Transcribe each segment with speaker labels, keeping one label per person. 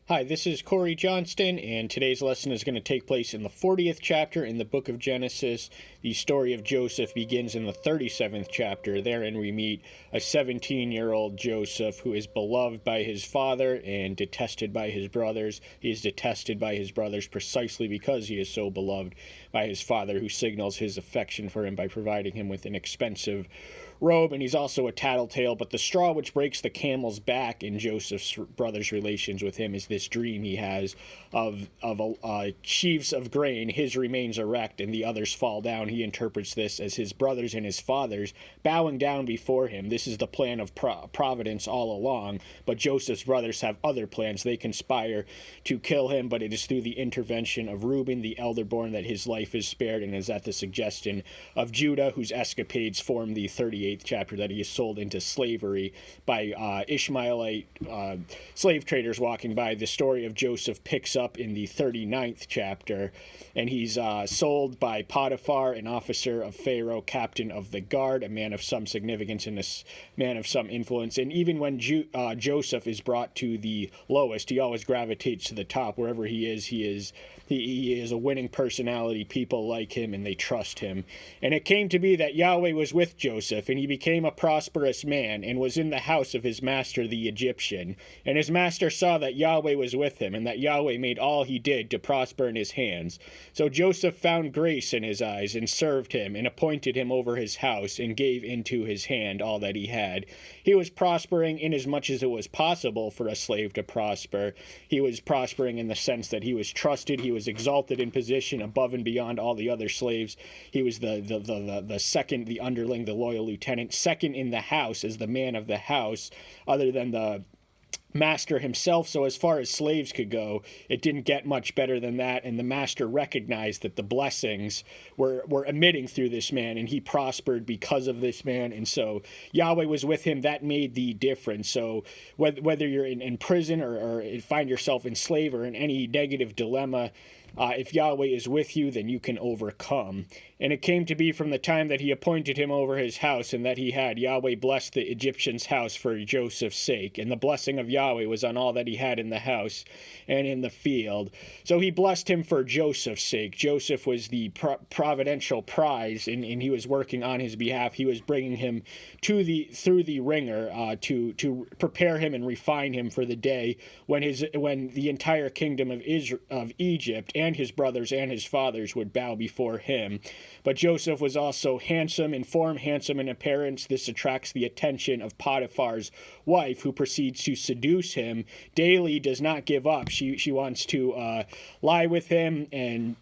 Speaker 1: Hi, this is Corey Johnston, and today's lesson is going to take place in the 40th chapter in the book of Genesis. The story of Joseph begins in the 37th chapter. Therein we meet a 17-year-old Joseph who is beloved by his father and detested by his brothers. He is detested by his brothers precisely because he is so beloved by his father, who signals his affection for him by providing him with an expensive robe, and he's also a tattletale. But the straw which breaks the camel's back in Joseph's brothers' relations with him is this dream he has of sheaves of grain. His remains erect and the others fall down. He interprets this as his brothers and his fathers bowing down before him. This is the plan of providence all along, but Joseph's brothers have other plans. They conspire to kill him, but it is through the intervention of Reuben, the elder born, that his life is spared, and is at the suggestion of Judah, whose escapades form the 38th chapter, that he is sold into slavery by Ishmaelite slave traders walking by. The story of Joseph picks up in the 39th chapter, and he's sold by Potiphar, an officer of Pharaoh, captain of the guard, a man of some significance and a man of some influence. And even when Joseph is brought to the lowest, he always gravitates to the top. Wherever he is a winning personality. People like him and they trust him. And it came to be that Yahweh was with Joseph, and he became a prosperous man, and was in the house of his master the Egyptian. And his master saw that Yahweh was with him, and that Yahweh made all he did to prosper in his hands. So Joseph found grace in his eyes, and served him, and appointed him over his house, and gave into his hand all that he had. He was prospering inasmuch as it was possible for a slave to prosper. He was prospering in the sense that he was trusted. He was exalted in position above and beyond all the other slaves. He was the second, the underling, the loyal lieutenant, second in the house as the man of the house, other than the master himself. So as far as slaves could go, it didn't get much better than that, and the master recognized that the blessings were emitting through this man, and he prospered because of this man. And so Yahweh was with him. That made the difference. So whether you're in prison or find yourself enslaved or in any negative dilemma, if Yahweh is with you, then you can overcome. And it came to be from the time that he appointed him over his house, and that he had, Yahweh blessed the Egyptian's house for Joseph's sake. And the blessing of Yahweh was on all that he had in the house and in the field. So he blessed him for Joseph's sake. Joseph was the providential prize, and he was working on his behalf. He was bringing him through the ringer to prepare him and refine him for the day when the entire kingdom of Egypt and his brothers and his fathers would bow before him. But Joseph was also handsome in form, handsome in appearance. This attracts the attention of Potiphar's wife, who proceeds to seduce him daily, does not give up. She wants to lie with him, and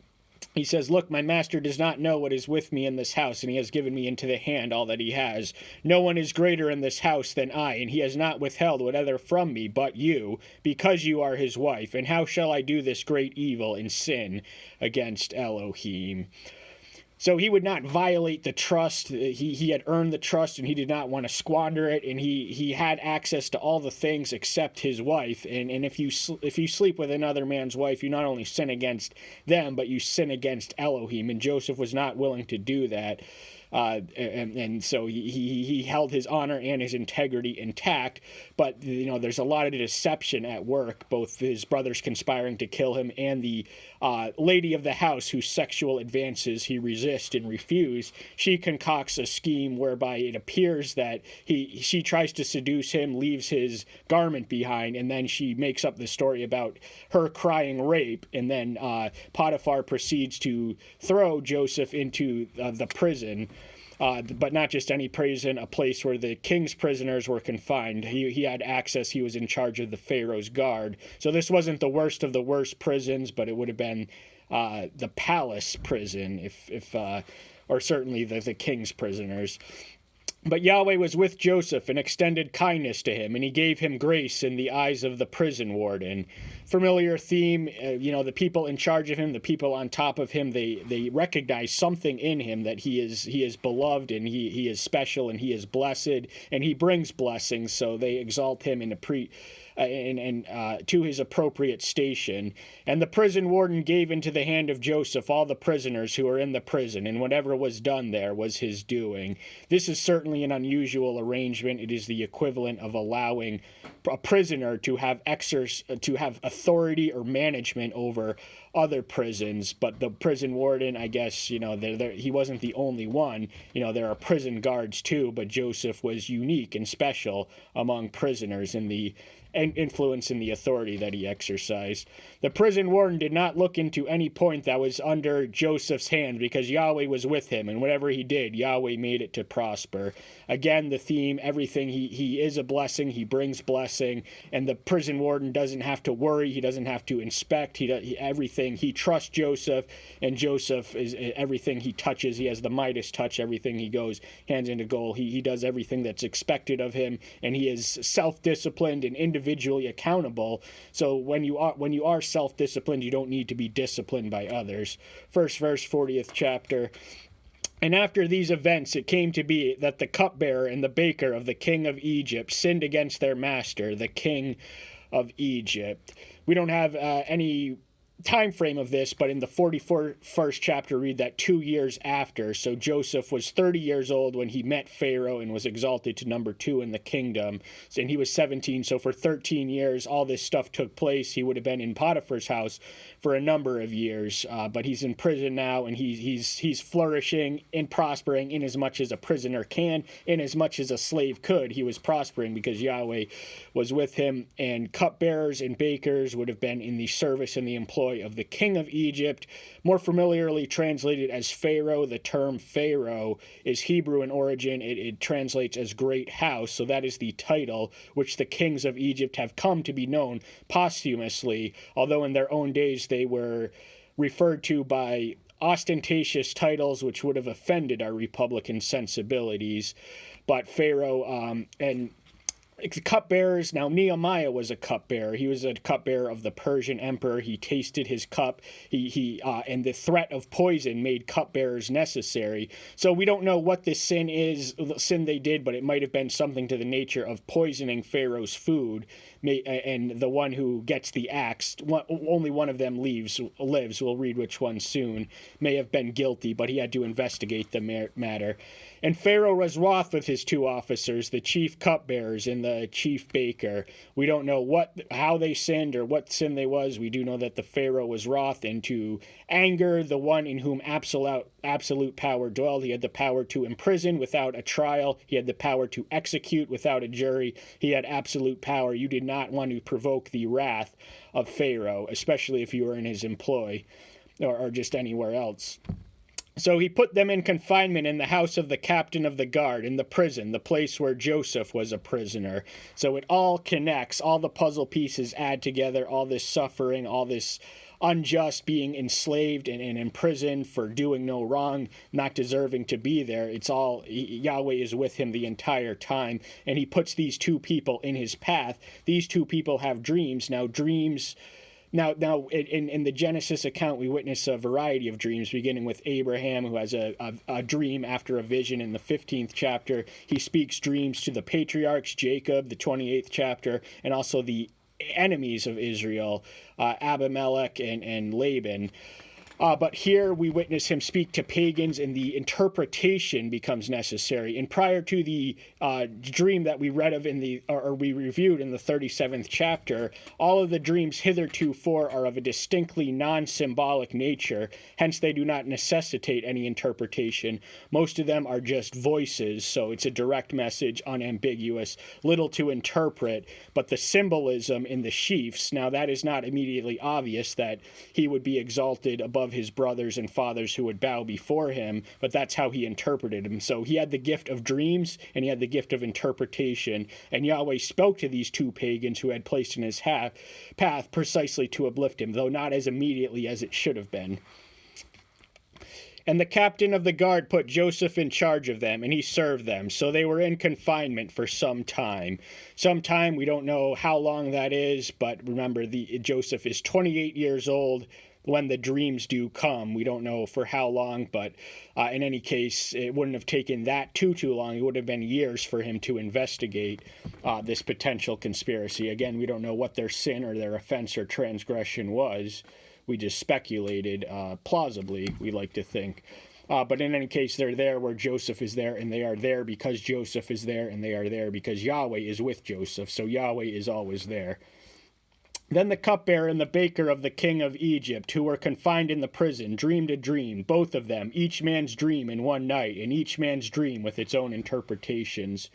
Speaker 1: he says, "Look, my master does not know what is with me in this house, and he has given me into the hand all that he has. No one is greater in this house than I, and he has not withheld whatever from me but you, because you are his wife. And how shall I do this great evil and sin against Elohim?" So he would not violate the trust. He had earned the trust, and he did not want to squander it. And he had access to all the things except his wife. And if you sleep with another man's wife, you not only sin against them, but you sin against Elohim. And Joseph was not willing to do that. And so he held his honor and his integrity intact. But there's a lot of deception at work, both his brothers conspiring to kill him and the lady of the house, whose sexual advances he resist and refuse. She concocts a scheme whereby it appears that she tries to seduce him, leaves his garment behind, and then she makes up the story about her crying rape. And then Potiphar proceeds to throw Joseph into the prison. But not just any prison, a place where the king's prisoners were confined. He had access. He was in charge of the Pharaoh's guard. So this wasn't the worst of the worst prisons, but it would have been the palace prison, or certainly the king's prisoners. But Yahweh was with Joseph and extended kindness to him, and he gave him grace in the eyes of the prison warden. Familiar theme, the people in charge of him, the people on top of him, they recognize something in him, that he is beloved, and he is special, and he is blessed, and he brings blessings, so they exalt him and to his appropriate station. And the prison warden gave into the hand of Joseph all the prisoners who were in the prison, and whatever was done there was his doing. This is certainly an unusual arrangement. It is the equivalent of allowing a prisoner to have authority or management over other prisons, but the prison warden, I guess, he wasn't the only one. There are prison guards too, but Joseph was unique and special among prisoners in the influence and the authority that he exercised. The prison warden did not look into any point that was under Joseph's hand, because Yahweh was with him, and whatever he did, Yahweh made it to prosper. Again, the theme, everything, he is a blessing, he brings blessing, and the prison warden doesn't have to worry, he doesn't have to inspect, everything, he trusts Joseph, and Joseph is everything he touches, he has the Midas touch, everything he goes, hands into goal, he does everything that's expected of him, and he is self-disciplined and individually accountable. So when you are self-disciplined, you don't need to be disciplined by others. First verse, 40th chapter. And after these events it came to be that the cupbearer and the baker of the king of Egypt sinned against their master, the king of Egypt. We don't have any time frame of this, but in the 41st chapter read that 2 years after. So Joseph was 30 years old when he met Pharaoh and was exalted to number 2 in the kingdom, and he was 17. So for 13 years all this stuff took place. He would have been in Potiphar's house for a number of years, but he's in prison now, and he's flourishing and prospering in as much as a prisoner can, in as much as a slave could. He was prospering because Yahweh was with him, and cupbearers and bakers would have been in the service and the employ of the king of Egypt, more familiarly translated as Pharaoh. The term Pharaoh is Hebrew in origin. It translates as great house, so that is the title which the kings of Egypt have come to be known posthumously, although in their own days they were referred to by ostentatious titles which would have offended our Republican sensibilities. But Pharaoh and cupbearers. Now Nehemiah was a cupbearer. He was a cupbearer of the Persian emperor. He tasted his cup. And the threat of poison made cupbearers necessary. So we don't know what this sin they did, but it might have been something to the nature of poisoning Pharaoh's food. And the one who gets the axe, only one of them lives. We'll read which one soon. May have been guilty, but he had to investigate the matter. And Pharaoh was wroth with his 2 officers, the chief cupbearers and the chief baker. We don't know how they sinned or what sin they was. We do know that the Pharaoh was wroth, and to anger the one in whom absolute power dwelled. He had the power to imprison without a trial. He had the power to execute without a jury. He had absolute power. You did not want to provoke the wrath of Pharaoh, especially if you were in his employ or just anywhere else. So he put them in confinement in the house of the captain of the guard, in the prison, the place where Joseph was a prisoner. So it all connects, all the puzzle pieces add together, all this suffering, all this unjust being enslaved and imprisoned for doing no wrong, not deserving to be there. It's all, Yahweh is with him the entire time, and he puts these 2 people in his path. These 2 people have dreams. Now dreams... Now, in the Genesis account, we witness a variety of dreams, beginning with Abraham, who has a dream after a vision in the 15th chapter. He speaks dreams to the patriarchs, Jacob, the 28th chapter, and also the enemies of Israel, Abimelech and Laban. But here we witness him speak to pagans, and the interpretation becomes necessary. And prior to the dream that we read of or we reviewed in the 37th chapter, all of the dreams hitherto are of a distinctly non-symbolic nature. Hence, they do not necessitate any interpretation. Most of them are just voices, so it's a direct message, unambiguous, little to interpret. But the symbolism in the sheaves, now that is not immediately obvious that he would be exalted above his brothers and fathers who would bow before him, but that's how he interpreted him. So he had the gift of dreams and he had the gift of interpretation, and Yahweh spoke to these 2 pagans who had placed in his path precisely to uplift him, though not as immediately as it should have been. And the captain of the guard put Joseph in charge of them, and he served them. So they were in confinement for some time. We don't know how long that is, but remember, Joseph is 28 years old. when the dreams do come. We don't know for how long, but in any case, it wouldn't have taken that too long. It would have been years for him to investigate this potential conspiracy. Again, we don't know what their sin or their offense or transgression was. We just speculated, plausibly, we like to think. But in any case, they're there where Joseph is there, and they are there because Joseph is there, and they are there because Yahweh is with Joseph. So Yahweh is always there. Then the cupbearer and the baker of the king of Egypt, who were confined in the prison, dreamed a dream, both of them, each man's dream in one night, and each man's dream with its own interpretations.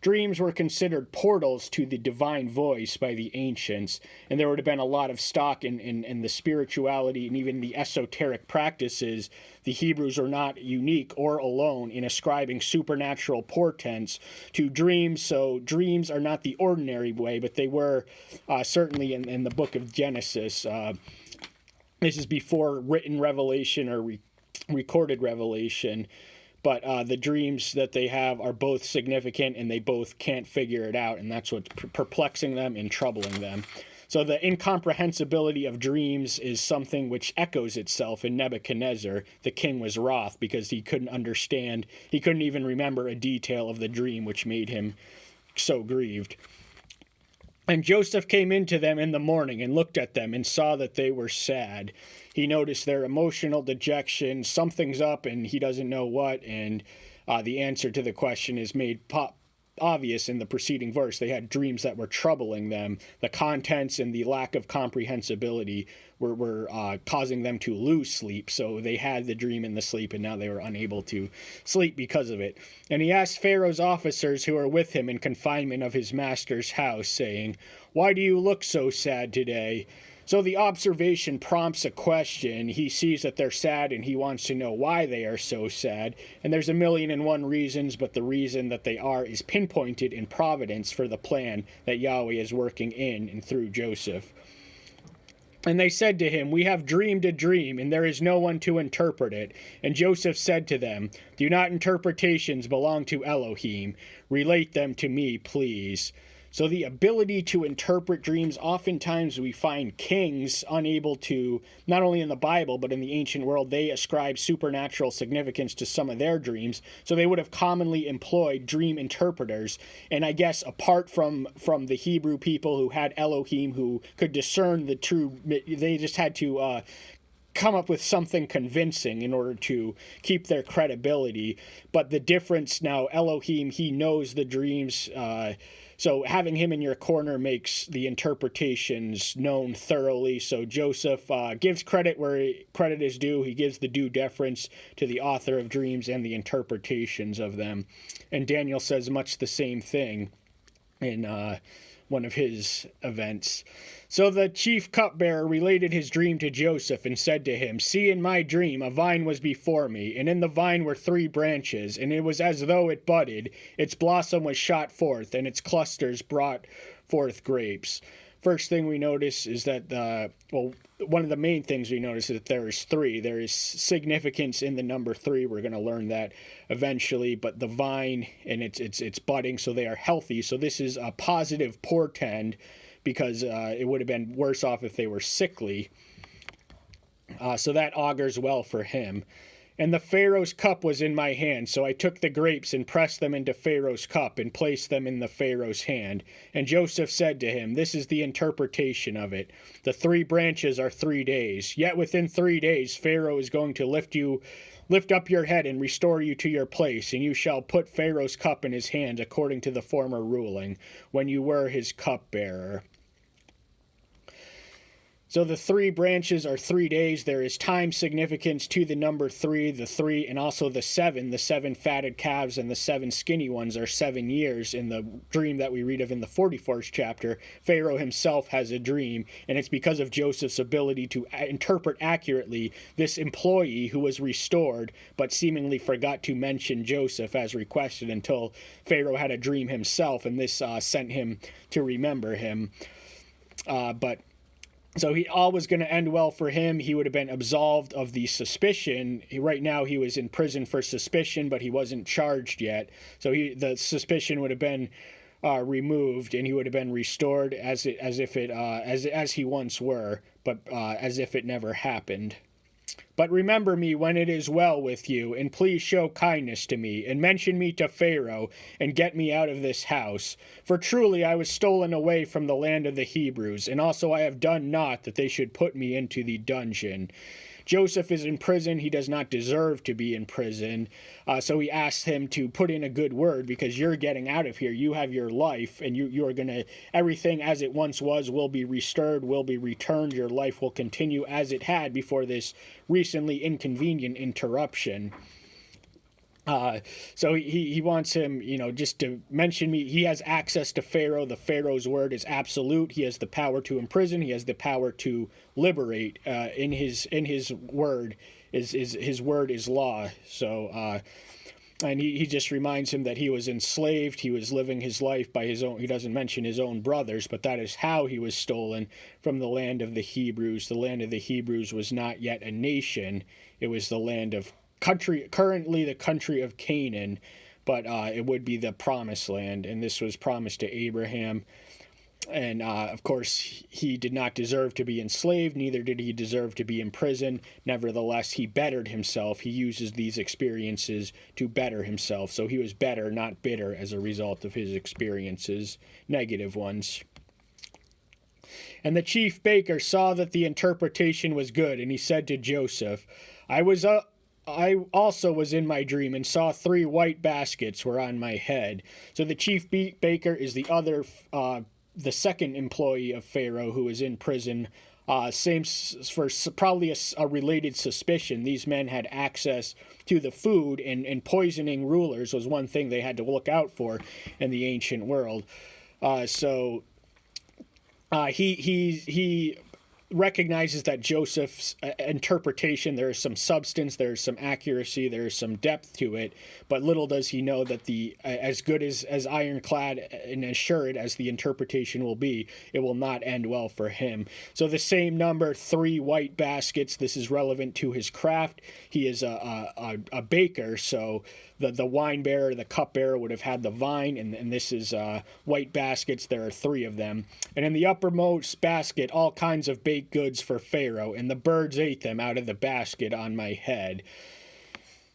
Speaker 1: Dreams were considered portals to the divine voice by the ancients, and there would have been a lot of stock in the spirituality and even the esoteric practices. The Hebrews are not unique or alone in ascribing supernatural portents to dreams, so dreams are not the ordinary way, but they were certainly in the book of Genesis. This is before written revelation or recorded revelation. But the dreams that they have are both significant, and they both can't figure it out, and that's what's perplexing them and troubling them. So the incomprehensibility of dreams is something which echoes itself in Nebuchadnezzar. The king was wroth because he couldn't understand, he couldn't even remember a detail of the dream, which made him so grieved. And Joseph came into them in the morning and looked at them and saw that they were sad. He noticed their emotional dejection. Something's up and he doesn't know what. And the answer to the question is made obvious in the preceding verse. They had dreams that were troubling them. The contents and the lack of comprehensibility were causing them to lose sleep. So they had the dream in the sleep, and now they were unable to sleep because of it. And he asked Pharaoh's officers who were with him in confinement of his master's house, saying, "Why do you look so sad today?" So the observation prompts a question. He sees that they're sad and he wants to know why they are so sad. And there's 1,000,001 reasons, but the reason that they are is pinpointed in providence for the plan that Yahweh is working in and through Joseph. And they said to him, "We have dreamed a dream, and there is no one to interpret it." And Joseph said to them, "Do not interpretations belong to Elohim? Relate them to me, please." So the ability to interpret dreams, oftentimes we find kings unable to, not only in the Bible, but in the ancient world, they ascribe supernatural significance to some of their dreams. So they would have commonly employed dream interpreters. And I guess apart from the Hebrew people who had Elohim, who could discern the true, they just had to come up with something convincing in order to keep their credibility. But the difference now, Elohim, he knows the dreams, so having him in your corner makes the interpretations known thoroughly. So Joseph gives credit where credit is due. He gives the due deference to the author of dreams and the interpretations of them. And Daniel says much the same thing in one of his events. So the chief cupbearer related his dream to Joseph and said to him, "See, in my dream a vine was before me, and in the vine were 3 branches, and it was as though it budded. Its blossom was shot forth, and its clusters brought forth grapes." First thing we notice is that, one of the main things we notice is that there is 3. There is significance in the number 3. We're going to learn that eventually. But the vine and it's budding, so they are healthy. So this is a positive portend, because it would have been worse off if they were sickly. So that augurs well for him. "And the Pharaoh's cup was in my hand, so I took the grapes and pressed them into Pharaoh's cup and placed them in the Pharaoh's hand. And Joseph said to him, 'This is the interpretation of it. The 3 branches are 3 days. Yet within 3 days Pharaoh is going to lift up your head and restore you to your place, and you shall put Pharaoh's cup in his hand according to the former ruling, when you were his cupbearer.'" So the 3 branches are 3 days. There is time significance to the number 3, the 3, and also the 7. The 7 fatted calves and the 7 skinny ones are 7 years. In the dream that we read of in the 44th chapter, Pharaoh himself has a dream, and it's because of Joseph's ability to interpret accurately this employee who was restored, but seemingly forgot to mention Joseph as requested until Pharaoh had a dream himself, and this sent him to remember him. So all was going to end well for him. He would have been absolved of the suspicion. Right now he was in prison for suspicion, but he wasn't charged yet. So the suspicion would have been removed, and he would have been restored as he once were, but as if it never happened. But remember me when it is well with you, and please show kindness to me, and mention me to Pharaoh, and get me out of this house. For truly I was stolen away from the land of the Hebrews, and also I have done naught that they should put me into the dungeon. Joseph is in prison. He does not deserve to be in prison. So he asks him to put in a good word, because you're getting out of here. You have your life, and you are going to, everything as it once was will be restored, will be returned. Your life will continue as it had before this recently inconvenient interruption. So he wants him, just to mention me. He has access to Pharaoh. The Pharaoh's word is absolute. He has the power to imprison. He has the power to liberate. In his word his word is law. So and he just reminds him that he was enslaved. He was living his life by his own. He doesn't mention his own brothers, but that is how he was stolen from the land of the Hebrews. The land of the Hebrews was not yet a nation. It was the land of currently the country of Canaan, but it would be the promised land, and this was promised to Abraham. And of course, he did not deserve to be enslaved, neither did he deserve to be in prison. Nevertheless, he bettered himself. He uses these experiences to better himself. So he was better, not bitter, as a result of his experiences, negative ones. And the chief baker saw that the interpretation was good, and he said to Joseph, I also was in my dream and saw 3 white baskets were on my head. So the chief baker is the second employee of Pharaoh who is in prison. Same for probably a related suspicion. These men had access to the food, and poisoning rulers was one thing they had to look out for in the ancient world. He recognizes that Joseph's interpretation, there is some substance, there is some accuracy, there is some depth to it, but little does he know that as good as ironclad and assured as the interpretation will be, it will not end well for him. So the same number, 3 white baskets, this is relevant to his craft. He is a baker, so the wine bearer, the cup bearer would have had the vine, and this is white baskets. There are 3 of them. And in the uppermost basket, all kinds of baked goods for Pharaoh, and the birds ate them out of the basket on my head.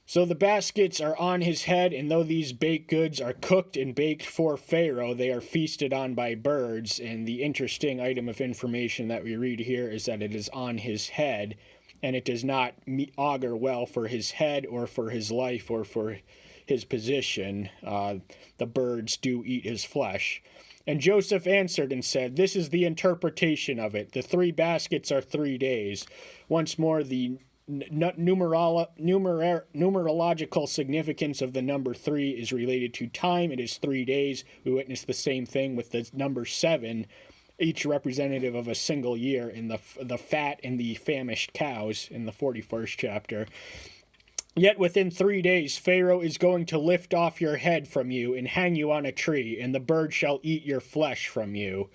Speaker 1: So the baskets are on his head, and though these baked goods are cooked and baked for Pharaoh, they are feasted on by birds. And the interesting item of information that we read here is that it is on his head, and it does not augur well for his head or for his life or for his position. The birds do eat his flesh. And Joseph answered and said, This is the interpretation of it. The 3 baskets are 3 days. Once more, the numerological significance of the number 3 is related to time. It is 3 days. We witness the same thing with the number 7, each representative of a single year, in the fat and the famished cows in the 41st chapter. Yet within 3 days Pharaoh is going to lift off your head from you and hang you on a tree, and the bird shall eat your flesh from you.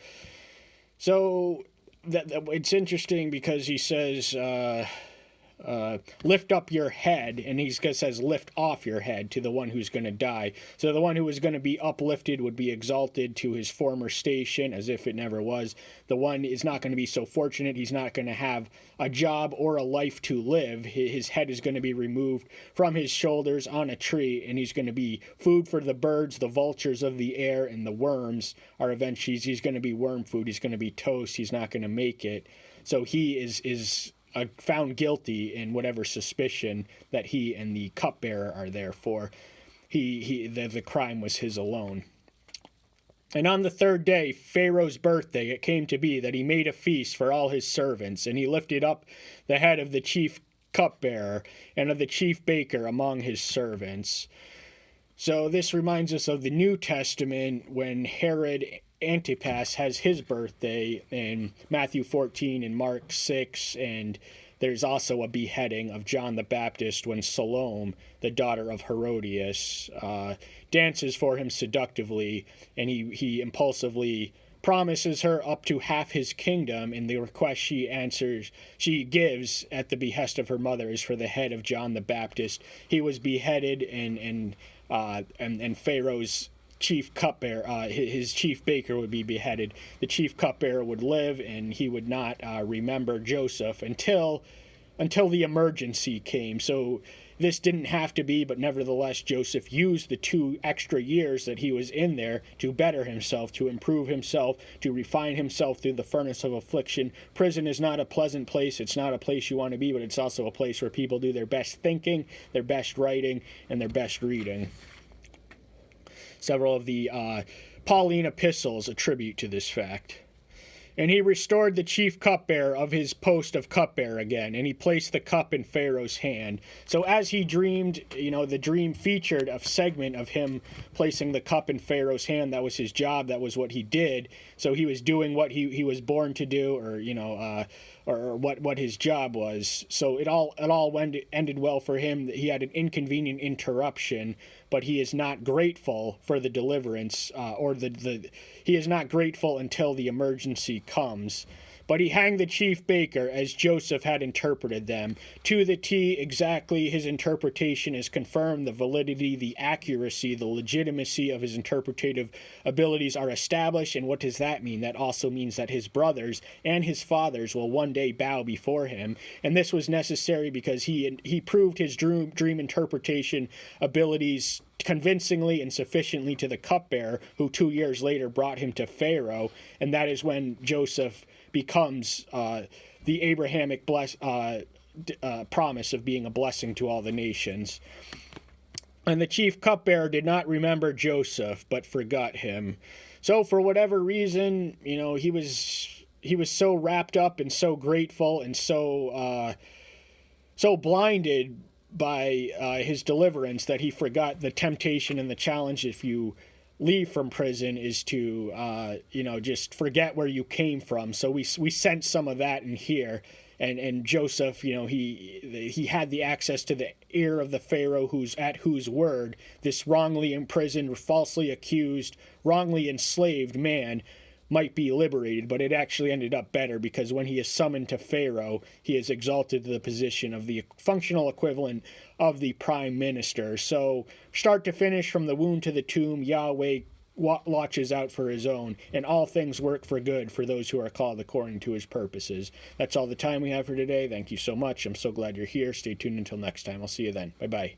Speaker 1: So it's interesting because he says, lift up your head, and he says lift off your head to the one who's going to die. So the one who was going to be uplifted would be exalted to his former station as if it never was. The one is not going to be so fortunate. He's not going to have a job or a life to live. His head is going to be removed from his shoulders on a tree, and he's going to be food for the birds, the vultures of the air, and the worms are eventually, he's going to be worm food. He's going to be toast. He's not going to make it. So he is found guilty in whatever suspicion that he and the cupbearer are there for. The crime was his alone. And on the 3rd day, Pharaoh's birthday, it came to be that he made a feast for all his servants, and he lifted up the head of the chief cupbearer and of the chief baker among his servants. So this reminds us of the New Testament when Herod Antipas has his birthday in Matthew 14 and Mark 6, and there's also a beheading of John the Baptist when Salome, the daughter of Herodias, dances for him seductively, and he impulsively promises her up to half his kingdom, and the request she gives at the behest of her mother is for the head of John the Baptist. He was beheaded, and Pharaoh's chief cupbearer, his chief baker would be beheaded. The chief cupbearer would live, and he would not remember Joseph until the emergency came. So this didn't have to be, but nevertheless, Joseph used the 2 extra years that he was in there to better himself, to improve himself, to refine himself through the furnace of affliction. Prison is not a pleasant place. It's not a place you want to be, but it's also a place where people do their best thinking, their best writing, and their best reading. Several of the Pauline epistles attribute to this fact. And he restored the chief cupbearer of his post of cupbearer again, and he placed the cup in Pharaoh's hand. So as he dreamed, the dream featured a segment of him placing the cup in Pharaoh's hand. That was his job. That was what he did. So he was doing what he was born to do, or what his job was. So it all ended well for him. He had an inconvenient interruption, but he is not grateful for the deliverance, he is not grateful until the emergency comes. But he hanged the chief baker as Joseph had interpreted them. To the T, exactly his interpretation is confirmed. The validity, the accuracy, the legitimacy of his interpretative abilities are established. And what does that mean? That also means that his brothers and his fathers will one day bow before him. And this was necessary because he proved his dream interpretation abilities convincingly and sufficiently to the cupbearer, who 2 years later brought him to Pharaoh. And that is when Joseph becomes the Abrahamic promise of being a blessing to all the nations. And the chief cupbearer did not remember Joseph, but forgot him. So for whatever reason, he was so wrapped up and so grateful and so blinded by his deliverance that he forgot the temptation and the challenge, if you leave from prison, is to just forget where you came from. So we sense some of that in here. And Joseph, he had the access to the ear of the Pharaoh, whose word this wrongly imprisoned, falsely accused, wrongly enslaved man might be liberated. But it actually ended up better, because when he is summoned to Pharaoh, he is exalted to the position of the functional equivalent of the prime minister. So start to finish, from the womb to the tomb, Yahweh watches out for his own, and all things work for good for those who are called according to his purposes. That's all the time we have for today. Thank you so much. I'm so glad you're here. Stay tuned until next time. I'll see you then. Bye-bye.